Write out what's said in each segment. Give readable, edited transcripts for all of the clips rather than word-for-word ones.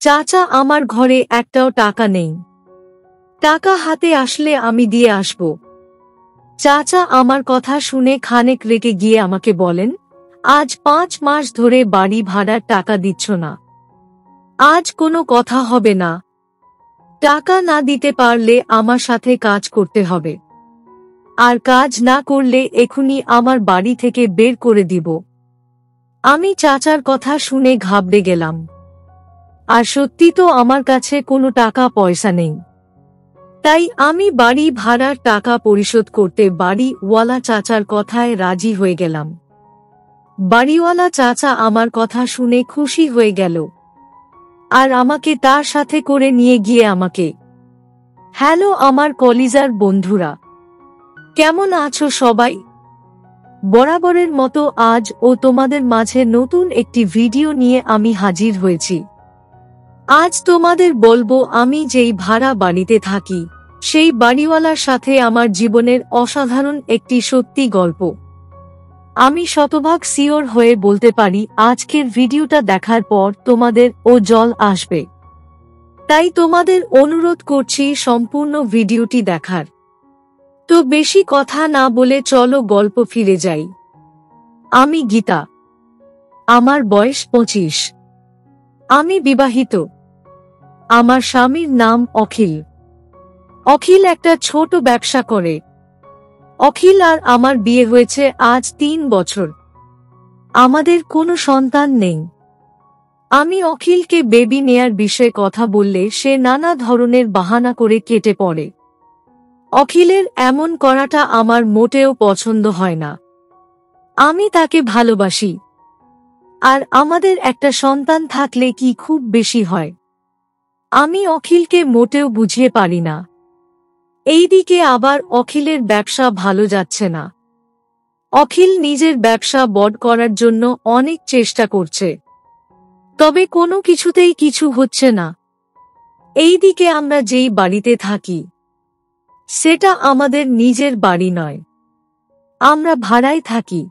চাচা, আমার ঘরে একটাও টাকা নেই। টাকা হাতে আসলে আমি দিয়ে আসব। চাচা আমার কথা শুনে খানেক রেগে গিয়ে আমাকে বলেন, আজ 5 মাস ধরে বাড়ি ভাড়ার টাকা দিচ্ছ না। আজ কোনো কথা হবে না। টাকা না দিতে পারলে আমার সাথে কাজ করতে হবে। আর কাজ না করলে এখনই আমার বাড়ি থেকে বের করে দিব। আমি চাচার কথা শুনে ঘাবড়ে গেলাম। আর সত্যি তো আমার কাছে কোনো টাকা পয়সা নেই। তাই আমি বাড়ি ভাড়ার টাকা পরিশোধ করতে বাড়িওয়ালা চাচার কথায় রাজি হয়ে গেলাম। বাড়িওয়ালা চাচা আমার কথা শুনে খুশি হয়ে গেল আর আমাকে তার সাথে করে নিয়ে গিয়ে আমাকে, হ্যালো আমার কলিজার বন্ধুরা, কেমন আছো সবাই? বরাবরের মতো আজ ও তোমাদের মাঝে নতুন একটি ভিডিও নিয়ে আমি হাজির হয়েছি। আজ তোমাদের বলবো আমি যেই ভাড়া বাড়িতে থাকি সেই বাড়িওয়ালার সাথে আমার জীবনের অসাধারণ একটি সত্যি গল্প। আমি শতভাগ সিওর হয়ে বলতে পারি আজকের ভিডিওটা দেখার পর তোমাদের ও জল আসবে। তাই তোমাদের অনুরোধ করছি সম্পূর্ণ ভিডিওটি দেখার। তো বেশি কথা না বলে চলো গল্প ফিরে যাই। আমি গীতা। আমার বয়স 25। আমি বিবাহিত। আমার স্বামীর নাম অখিল। অখিল একটা ছোট ব্যবসা করে। অখিল আর আমার বিয়ে হয়েছে আজ 3 বছর। আমাদের কোনো সন্তান নেই। আমি অখিলকে বেবি নেয়ার বিষয়ে কথা বললে সে নানা ধরনের বাহানা করে কেটে পড়ে। অখিলের এমন করাটা আমার মোটেও পছন্দ হয় না। আমি তাকে ভালোবাসি। আর আমাদের একটা সন্তান থাকলে কি খুব বেশি হয়। আমি অখিলকে মোটেও বুঝিয়ে পারি না। এইদিকে আবার অখিলের ব্যবসা ভালো যাচ্ছে না। অখিল নিজের ব্যবসা বড় করার জন্য অনেক চেষ্টা করছে, তবে কোনো কিছুতেই কিছু হচ্ছে না। এইদিকে আমরা যেই বাড়িতে থাকি সেটা আমাদের নিজের বাড়ি নয়, আমরা ভাড়ায় থাকি।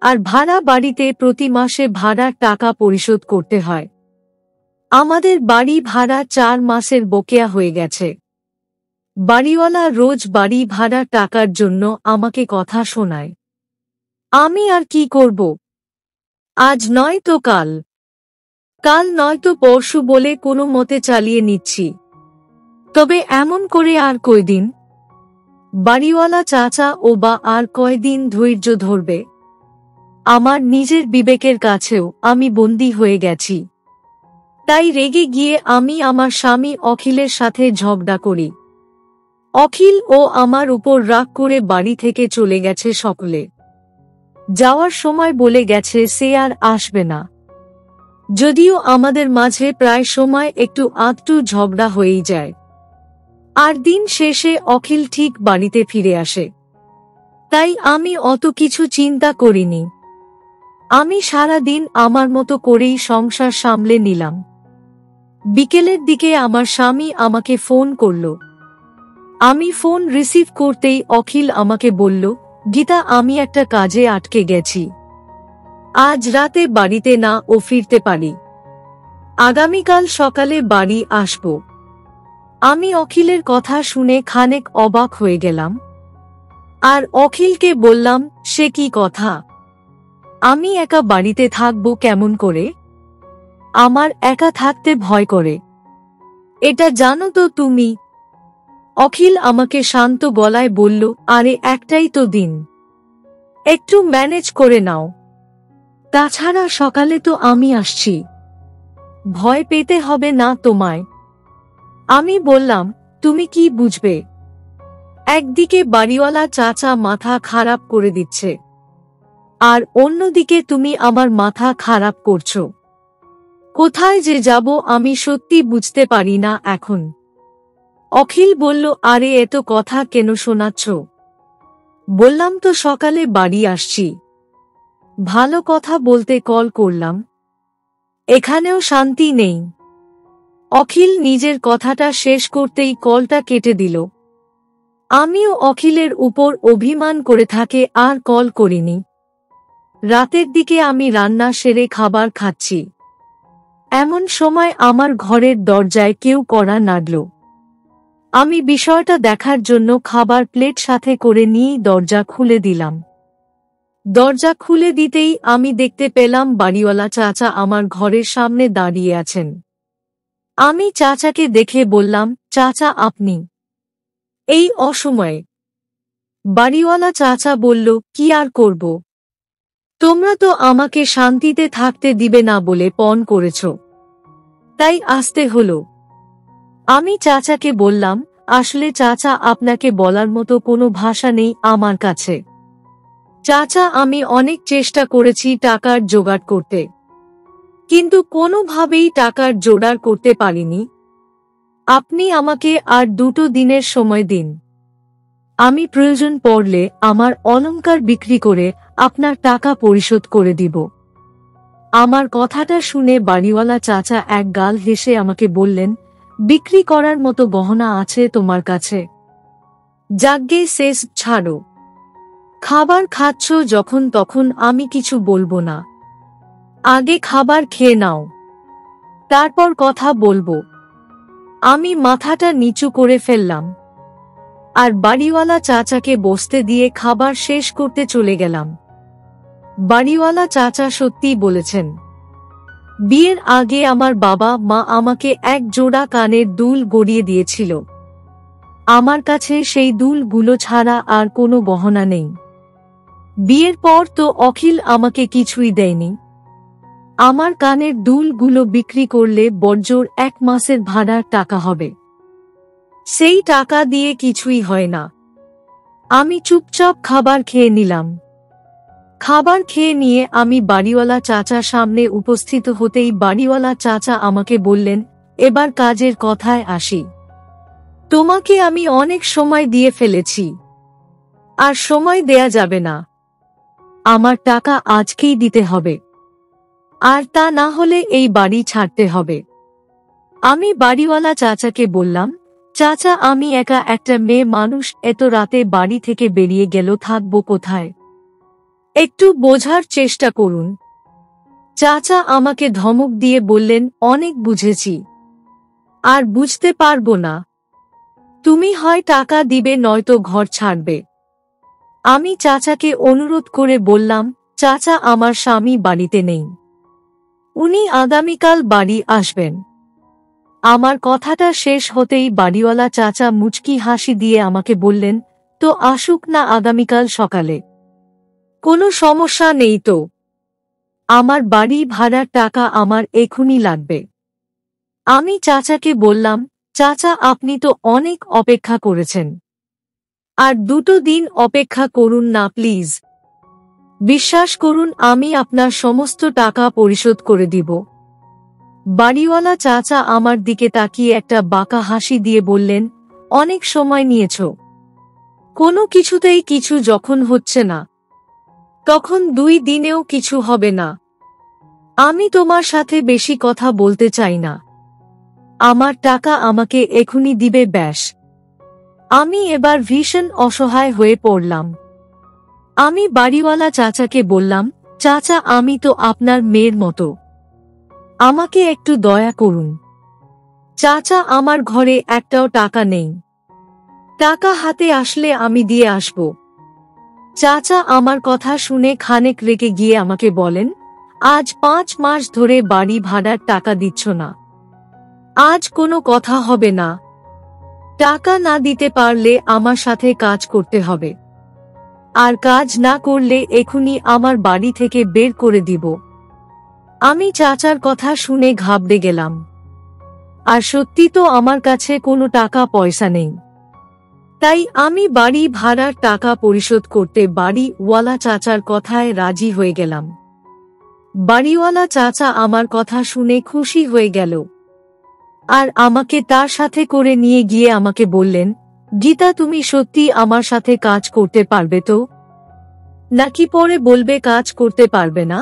আর ভাড়া বাড়িতে প্রতি মাসে ভাড়ার টাকা পরিশোধ করতে হয়। আমাদের বাড়ি ভাড়া 4 মাসের বকেয়া হয়ে গেছে। বাড়িওয়ালা রোজ বাড়ি ভাড়ার টাকার জন্য আমাকে কথা শোনায়। আমি আর কি করব? আজ নয় তো কাল, কাল নয়তো পরশু বলে কোনো মতে চালিয়ে নিচ্ছি। তবে এমন করে আর কয়দিন? বাড়িওয়ালা চাচা ও বা আর কয়দিন ধৈর্য ধরবে? আমার নিজের বিবেকের কাছেও আমি বন্দী হয়ে গেছি। তাই রেগে গিয়ে আমি আমার স্বামী অখিলের সাথে ঝগড়া করি। অখিল ও আমার উপর রাগ করে বাড়ি থেকে চলে গেছে সকলে। যাওয়ার সময় বলে গেছে সে আর আসবে না। যদিও আমাদের মাঝে প্রায় সময় একটু আধটু ঝগড়া হয়েই যায়। আর দিন শেষে অখিল ঠিক বাড়িতে ফিরে আসে। তাই আমি অত কিছু চিন্তা করিনি। আমি সারা দিন আমার মতো করেই সংসার সামলে নিলাম। বিকেলের দিকে আমার স্বামী আমাকে ফোন করল। আমি ফোন রিসিভ করতেই অখিল আমাকে বলল, গীতা আমি একটা কাজে আটকে গেছি। আজ রাতে বাড়িতে না ও ফিরতে পারি। আগামীকাল সকালে বাড়ি আসব। আমি অখিলের কথা শুনে খানেক অবাক হয়ে গেলাম। আর অখিলকে বললাম, সে কি কথা? আমি একা বাড়িতে থাকবো কেমন করে? আমার একা থাকতে ভয় করে। এটা জানো তো তুমি? অখিল আমাকে শান্ত গলায় বলল, আরে একটাই তো দিন, একটু ম্যানেজ করে নাও। তাছাড়া সকালে তো আমি আসছি, ভয় পেতে হবে না তোমায়। আমি বললাম, তুমি কি বুঝবে? একদিকে বাড়িওয়ালা চাচা মাথা খারাপ করে দিচ্ছে, আর অন্যদিকে তুমি আমার মাথা খারাপ করছো। কোথায় যে যাব আমি সত্যি বুঝতে পারি না এখন। অখিল বলল, আরে এত কথা কেন শোনাচ্ছ? বললাম তো সকালে বাড়ি আসছি। ভালো কথা বলতে কল করলাম। এখানেও শান্তি নেই। অখিল নিজের কথাটা শেষ করতেই কলটা কেটে দিল। আমিও অখিলের উপর অভিমান করে থাকে আর কল করিনি। রাতের দিকে আমি রান্না সেরে খাবার খাচ্ছি। এমন সময় আমার ঘরের দরজায় কেউ কড়া নাড়ল। আমি বিষয়টা দেখার জন্য খাবার প্লেট সাথে করে নিয়েই দরজা খুলে দিলাম। দরজা খুলে দিতেই আমি দেখতে পেলাম বাড়িওয়ালা চাচা আমার ঘরের সামনে দাঁড়িয়ে আছেন। আমি চাচাকে দেখে বললাম, চাচা আপনি এই অসময়ে? বাড়িওয়ালা চাচা বলল, কি আর করব, তোমরা তো আমাকে শান্তিতে থাকতে দিবে না বলে পণ করেছ, তাই আসতে হলো। আমি চাচাকে বললাম, আসলে চাচা আপনাকে বলার মতো কোনো ভাষা নেই আমার কাছে। চাচা আমি অনেক চেষ্টা করেছি টাকার জোগাড় করতে, কিন্তু কোনোভাবেই টাকার জোগাড় করতে পারিনি। আপনি আমাকে আর 2 দিনের সময় দিন, আমি প্রয়োজন পড়লে আমার অলংকার বিক্রি করে আপনার টাকা পরিশোধ করে দিব। আমার কথাটা শুনে বাড়িওয়ালা চাচা এক গাল হেসে আমাকে বললেন, বিক্রি করার মতো গহনা আছে তোমার কাছে? যাগ্গে শেষ ছাড়ো, খাবার খাচ্ছ যখন তখন আমি কিছু বলবো না, আগে খাবার খেয়ে নাও, তারপর কথা বলবো। আমি মাথাটা নিচু করে ফেললাম আর বাড়িওয়ালা চাচাকে বসতে দিয়ে খাবার শেষ করতে চলে গেলাম। বাড়িওয়ালা চাচা সত্যিই বলেছেন, বিয়ের আগে আমার বাবা মা আমাকে এক জোড়া কানের দুল গড়িয়ে দিয়েছিল। আমার কাছে সেই দুলগুলো ছাড়া আর কোনো গহনা নেই। বিয়ের পর তো অখিল আমাকে কিছুই দেয়নি। আমার কানের দুলগুলো বিক্রি করলে বড়জোর 1 মাসের ভাড়ার টাকা হবে, সেই টাকা দিয়ে কিছুই হয় না। আমি চুপচাপ খাবার খেয়ে নিলাম। খাবার খেয়ে নিয়ে আমি বাড়িওয়ালা চাচার সামনে উপস্থিত হতেই বাড়িওয়ালা চাচা আমাকে বললেন, এবার কাজের কথায় আসি। তোমাকে আমি অনেক সময় দিয়ে ফেলেছি, আর সময় দেয়া যাবে না। আমার টাকা আজকেই দিতে হবে, আর তা না হলে এই বাড়ি ছাড়তে হবে। আমি বাড়িওয়ালা চাচাকে বললাম, চাচা আমি একা একটা মেয়ে মানুষ, এত রাতে বাড়ি থেকে বেরিয়ে গেল, থাকবো কোথায়? একটু বোঝার চেষ্টা করুন। চাচা আমাকে ধমক দিয়ে বললেন, অনেক বুঝেছি, আর বুঝতে পারবো না। তুমি হয় টাকা দিবে নয়তো ঘর ছাড়বে। আমি চাচাকে অনুরোধ করে বললাম, চাচা আমার স্বামী বাড়িতে নেই, উনি আগামীকাল বাড়ি আসবেন। আমার কথাটা শেষ হতেই বাড়িওয়ালা চাচা মুচকি হাসি দিয়ে আমাকে বললেন, তো আসুক না আগামীকাল সকালে, কোনো সমস্যা নেই তো। আমার বাড়ি ভাড়ার টাকা আমার এখনই লাগবে। আমি চাচাকে বললাম, চাচা আপনি তো অনেক অপেক্ষা করেছেন, আর 2 দিন অপেক্ষা করুন না প্লিজ। বিশ্বাস করুন আমি আপনার সমস্ত টাকা পরিশোধ করে দিব। বাড়িওয়ালা চাচা আমার দিকে তাকিয়ে একটা বাঁকা হাসি দিয়ে বললেন, অনেক সময় নিয়েছ, কোনো কিছুতেই কিছু যখন হচ্ছে না, তখন 2 দিনেও কিছু হবে না। আমি তোমার সাথে বেশি কথা বলতে চাই না, আমার টাকা আমাকে এখনই দিবে ব্যাস। আমি এবার ভীষণ অসহায় হয়ে পড়লাম। আমি বাড়িওয়ালা চাচাকে বললাম, চাচা আমি তো আপনার মেয়ের মতো, আমাকে একটু দয়া করুন। চাচা আমার ঘরে একটাও টাকা নেই, টাকা হাতে আসলে আমি দিয়ে আসব। চাচা আমার কথা শুনে খানেক রেগে গিয়ে আমাকে বলেন, আজ 5 মাস ধরে বাড়ি ভাড়ার টাকা দিচ্ছ না, আজ কোনো কথা হবে না। টাকা না দিতে পারলে আমার সাথে কাজ করতে হবে, আর কাজ না করলে এখনই আমার বাড়ি থেকে বের করে দিব। আমি চাচার কথা শুনে ঘাবড়ে গেলাম। আর সত্যি তো আমার কাছে কোনো টাকা পয়সা নেই। তাই আমি বাড়ি ভাড়ার টাকা পরিশোধ করতে বাড়িওয়ালা চাচার কথায় রাজি হয়ে গেলাম। বাড়িওয়ালা চাচা আমার কথা শুনে খুশি হয়ে গেল, আর আমাকে তার সাথে করে নিয়ে গিয়ে আমাকে বললেন, গীতা তুমি সত্যি আমার সাথে কাজ করতে পারবে তো, নাকি পরে বলবে কাজ করতে পারবে না?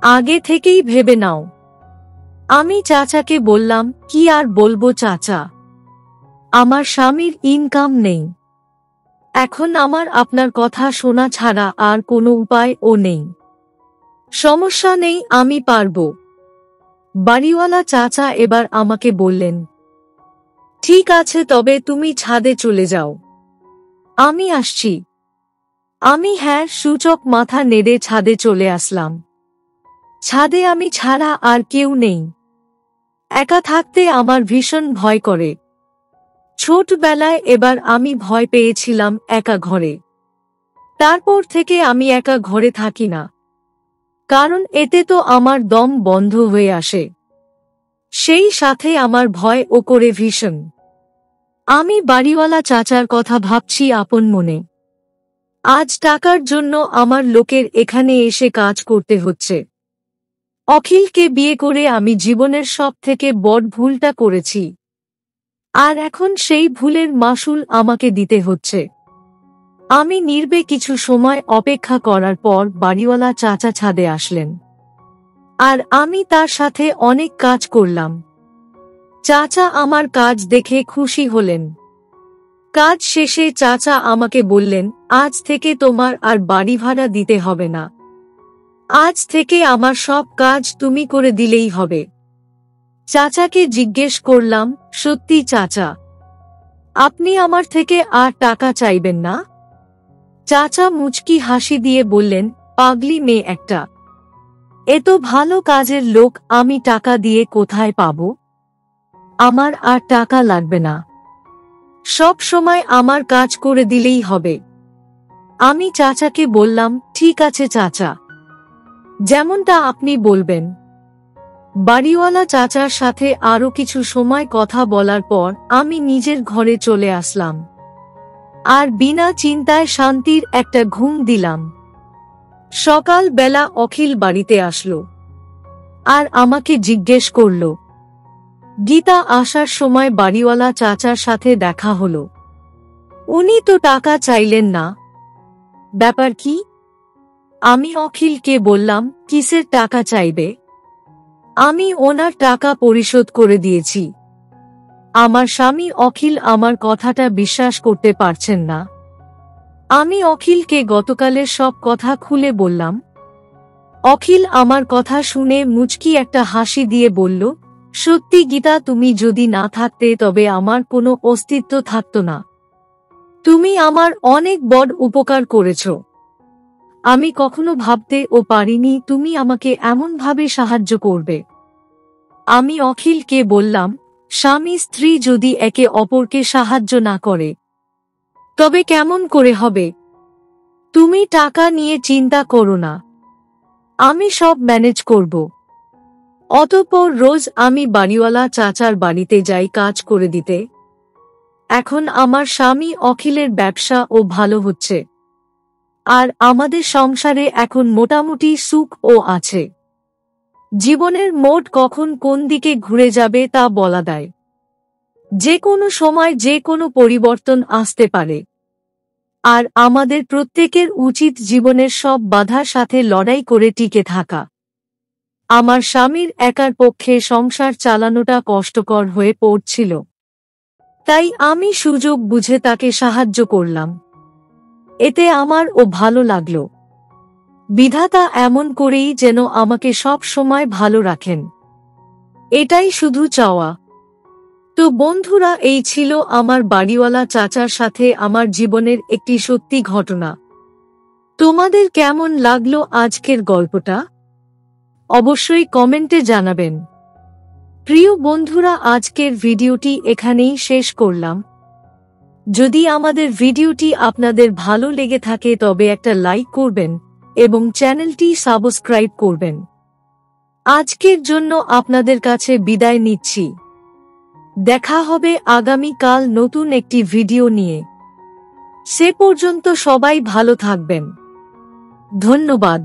আগে থেকেই ভেবে নাও। আমি চাচাকে বললাম, কি আর বলবো চাচা, আমার স্বামীর ইনকাম নেই, এখন আমার আপনার কথা শোনা ছাড়া আর কোনো উপায় ও নেই। সমস্যা নেই, আমি পারবো। বাড়িওয়ালা চাচা এবার আমাকে বললেন, ঠিক আছে, তবে তুমি ছাদে চলে যাও, আমি আসছি। আমি হ্যাঁ সূচক মাথা নেড়ে ছাদে চলে আসলাম। ছাদে আমি ছাড়া আর কেউ নেই। একা থাকতে আমার ভীষণ ভয় করে। ছোটবেলায় এবার আমি ভয় পেয়েছিলাম একা ঘরে। তারপর থেকে আমি একা ঘরে থাকি না, কারণ এতে তো আমার দম বন্ধ হয়ে আসে। সেই সাথে আমার ভয় ও করে ভীষণ। আমি বাড়িওয়ালা চাচার কথা ভাবছি আপন মনে। আজ টাকার জন্য আমার লোকের এখানে এসে কাজ করতে হচ্ছে। অখিলকে বিয়ে করে আমি জীবনের সবথেকে বড় ভুলটা করেছি, আর এখন সেই ভুলের মাসুল আমাকে দিতে হচ্ছে। আমি নীরবে কিছু সময় অপেক্ষা করার পর বাড়িওয়ালা চাচা ছাদে আসলেন, আর আমি তার সাথে অনেক কাজ করলাম। চাচা আমার কাজ দেখে খুশি হলেন। কাজ শেষে চাচা আমাকে বললেন, আজ থেকে তোমার আর বাড়ি ভাড়া দিতে হবে না। আজ থেকে আমার সব কাজ তুমি করে দিলেই হবে। চাচাকে জিজ্ঞেস করলাম, সত্যি চাচা, আপনি আমার থেকে আর টাকা চাইবেন না? চাচা মুচকি হাসি দিয়ে বললেন, পাগলি মেয়ে একটা, এত ভালো কাজের লোক আমি টাকা দিয়ে কোথায় পাবো? আমার আর টাকা লাগবে না, সব সময় আমার কাজ করে দিলেই হবে। আমি চাচাকে বললাম, ঠিক আছে চাচা, যেমনটা আপনি বলবেন। বাড়িওয়ালা চাচার সাথে আরো কিছু সময় কথা বলার পর আমি নিজের ঘরে চলে আসলাম, আর বিনা চিন্তায় শান্তির একটা ঘুম দিলাম। সকাল বেলা অখিল বাড়িতে আসলো, আর আমাকে জিজ্ঞেস করল। গীতা আসার সময় বাড়িওয়ালা চাচার সাথে দেখা হলো। উনি তো টাকা চাইলেন না, ব্যাপার কি? আমি অখিলকে বললাম, কিসের টাকা চাইবে? আমি ওনার টাকা পরিশোধ করে দিয়েছি। আমার স্বামী অখিল আমার কথাটা বিশ্বাস করতে পারছেন না। আমি অখিলকে গতকালের সব কথা খুলে বললাম। অখিল আমার কথা শুনে মুচকি একটা হাসি দিয়ে বলল, সত্যি গীতা, তুমি যদি না থাকতে তবে আমার কোনো অস্তিত্ব থাকত না। তুমি আমার অনেক বড় উপকার করেছ। আমি কখনো ভাবতেও পারিনি তুমি আমাকে এমনভাবে সাহায্য করবে। আমি অখিলকে বললাম, স্বামী স্ত্রী যদি একে অপরকে সাহায্য না করে তবে কেমন করে হবে? তুমি টাকা নিয়ে চিন্তা করো না, আমি সব ম্যানেজ করব। অতঃপর রোজ আমি বাড়িওয়ালা চাচার বাড়িতে যাই কাজ করে দিতে। এখন আমার স্বামী অখিলের ব্যবসা ও ভালো হচ্ছে, আর আমাদের সংসারে এখন মোটামুটি সুখ ও আছে। জীবনের মোড় কখন কোন দিকে ঘুরে যাবে তা বলা দেয়। যে কোনো সময় যে কোনো পরিবর্তন আসতে পারে, আর আমাদের প্রত্যেকের উচিত জীবনের সব বাধার সাথে লড়াই করে টিকে থাকা। আমার স্বামীর একার পক্ষে সংসার চালানোটা কষ্টকর হয়ে পড়ছিল, তাই আমি সুযোগ বুঝে তাকে সাহায্য করলাম। এতে আমার ও ভালো লাগলো। বিধাতা এমন করেই যেন আমাকে সব সময় ভালো রাখেন, এটাই শুধু চাওয়া। তো বন্ধুরা, এই ছিল আমার বাড়িওয়ালা চাচার সাথে আমার জীবনের একটি সত্যি ঘটনা। তোমাদের কেমন লাগলো আজকের গল্পটা? অবশ্যই কমেন্টে জানাবেন। প্রিয় বন্ধুরা, আজকের ভিডিওটি এখানেই শেষ করলাম। যদি আমাদের ভিডিওটি আপনাদের ভালো লেগে থাকে তবে একটা লাইক করবেন এবং চ্যানেলটি সাবস্ক্রাইব করবেন। আজকের জন্য আপনাদের কাছে বিদায় নিচ্ছি। দেখা হবে আগামীকাল নতুন একটি ভিডিও নিয়ে। সে পর্যন্ত সবাই ভালো থাকবেন। ধন্যবাদ।